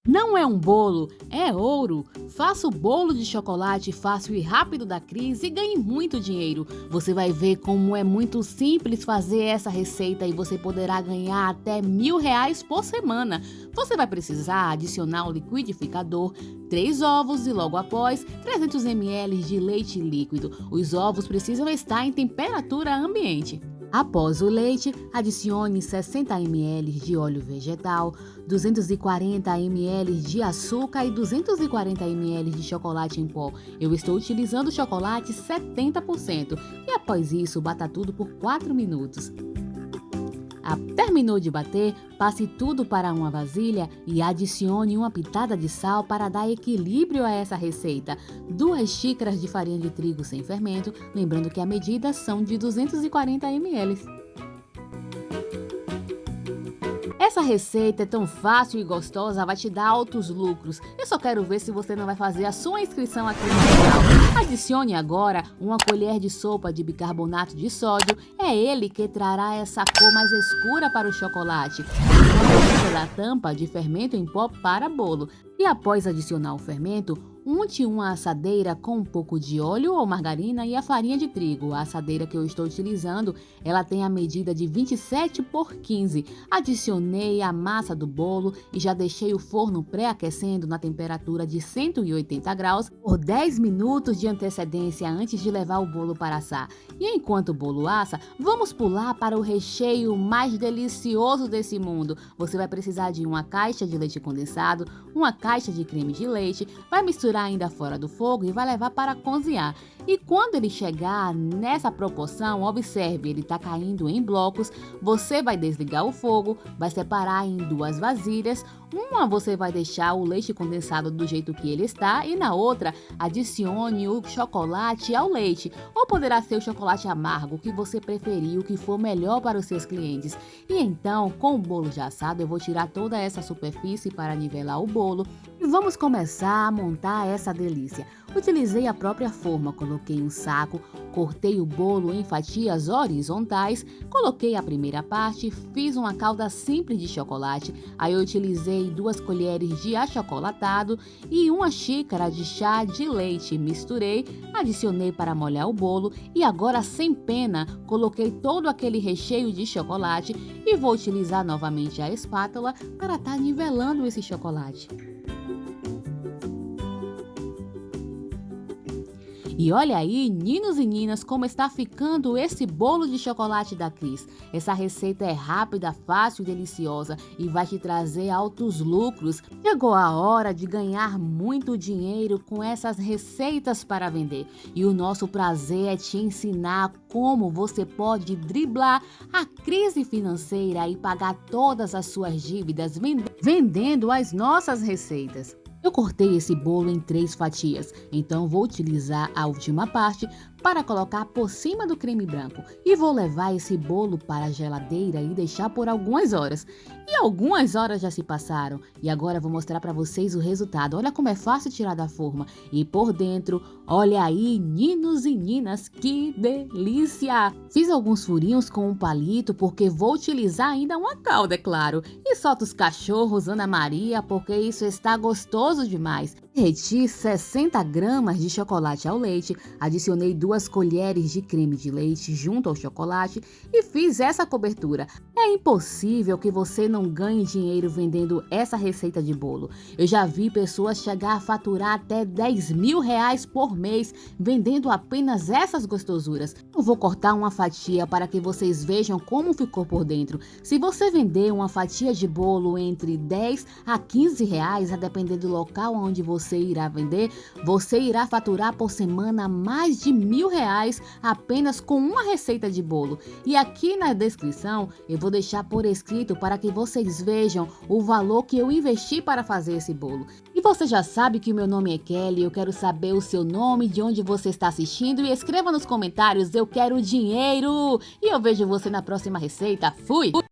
Não é um bolo, é ouro! Faça o bolo de chocolate fácil e rápido da Cris e ganhe muito dinheiro. Você vai ver como é muito simples fazer essa receita e você poderá ganhar até R$ 1.000 por semana. Você vai precisar adicionar o liquidificador, 3 ovos e logo após 300 ml de leite líquido. Os ovos precisam estar em temperatura ambiente. Após o leite, adicione 60 ml de óleo vegetal, 240 ml de açúcar e 240 ml de chocolate em pó. Eu estou utilizando chocolate 70%. E após isso, bata tudo por 4 minutos. Terminou de bater, passe tudo para uma vasilha e adicione uma pitada de sal para dar equilíbrio a essa receita. 2 xícaras de farinha de trigo sem fermento, lembrando que a medida são de 240 ml. Essa receita é tão fácil e gostosa, vai te dar altos lucros. Eu só quero ver se você não vai fazer a sua inscrição aqui no canal. Adicione agora uma colher de sopa de bicarbonato de sódio. É ele que trará essa cor mais escura para o chocolate. Pela tampa de fermento em pó para bolo. E após adicionar o fermento, unte uma assadeira com um pouco de óleo ou margarina e a farinha de trigo. A assadeira que eu estou utilizando, ela tem a medida de 27 por 15. Adicionei a massa do bolo e já deixei o forno pré-aquecendo na temperatura de 180 graus por 10 minutos de antecedência antes de levar o bolo para assar. E enquanto o bolo assa, vamos pular para o recheio mais delicioso desse mundo. Você vai precisar de uma caixa de leite condensado, uma caixa de creme de leite, vai misturar ainda fora do fogo e vai levar para cozinhar. E quando ele chegar nessa proporção, observe, ele está caindo em blocos. Você vai desligar o fogo, vai separar em 2 vasilhas. Uma você vai deixar o leite condensado do jeito que ele está e na outra adicione o chocolate ao leite. Ou poderá ser o chocolate amargo, o que você preferir, o que for melhor para os seus clientes. E então, com o bolo já assado, eu vou tirar toda essa superfície para nivelar o bolo e vamos começar a montar essa delícia. Utilizei a própria forma, coloquei um saco, cortei o bolo em fatias horizontais, coloquei a primeira parte, fiz uma calda simples de chocolate, aí eu utilizei 2 colheres de achocolatado e 1 xícara de chá de leite, misturei, adicionei para molhar o bolo e agora sem pena coloquei todo aquele recheio de chocolate e vou utilizar novamente a espátula para estar nivelando esse chocolate. E olha aí, ninos e ninas, como está ficando esse bolo de chocolate da Cris. Essa receita é rápida, fácil e deliciosa e vai te trazer altos lucros. Chegou a hora de ganhar muito dinheiro com essas receitas para vender. E o nosso prazer é te ensinar como você pode driblar a crise financeira e pagar todas as suas dívidas vendendo as nossas receitas. Eu cortei esse bolo em 3 fatias, então vou utilizar a última parte para colocar por cima do creme branco e vou levar esse bolo para a geladeira e deixar por algumas horas. E algumas horas já se passaram e agora vou mostrar para vocês o resultado. Olha como é fácil tirar da forma e por dentro, olha aí, ninos e ninas, que delícia! Fiz alguns furinhos com um palito porque vou utilizar ainda uma calda, é claro. E solta os cachorros, Ana Maria, porque isso está gostoso demais. Derreti 60 gramas de chocolate ao leite, adicionei 2 colheres de creme de leite junto ao chocolate e fiz essa cobertura. É impossível que você não ganhe dinheiro vendendo essa receita de bolo. Eu já vi pessoas chegar a faturar até R$ 10.000 por mês vendendo apenas essas gostosuras. Eu vou cortar uma fatia para que vocês vejam como ficou por dentro. Se você vender uma fatia de bolo entre 10 a 15 reais, a depender do local onde você irá vender, você irá faturar por semana mais de R$ 1.000 apenas com uma receita de bolo. E aqui na descrição eu vou deixar por escrito para que vocês vejam o valor que eu investi para fazer esse bolo. E você já sabe que o meu nome é Kelly, eu quero saber o seu nome, de onde você está assistindo e escreva nos comentários, eu quero dinheiro! E eu vejo você na próxima receita. Fui!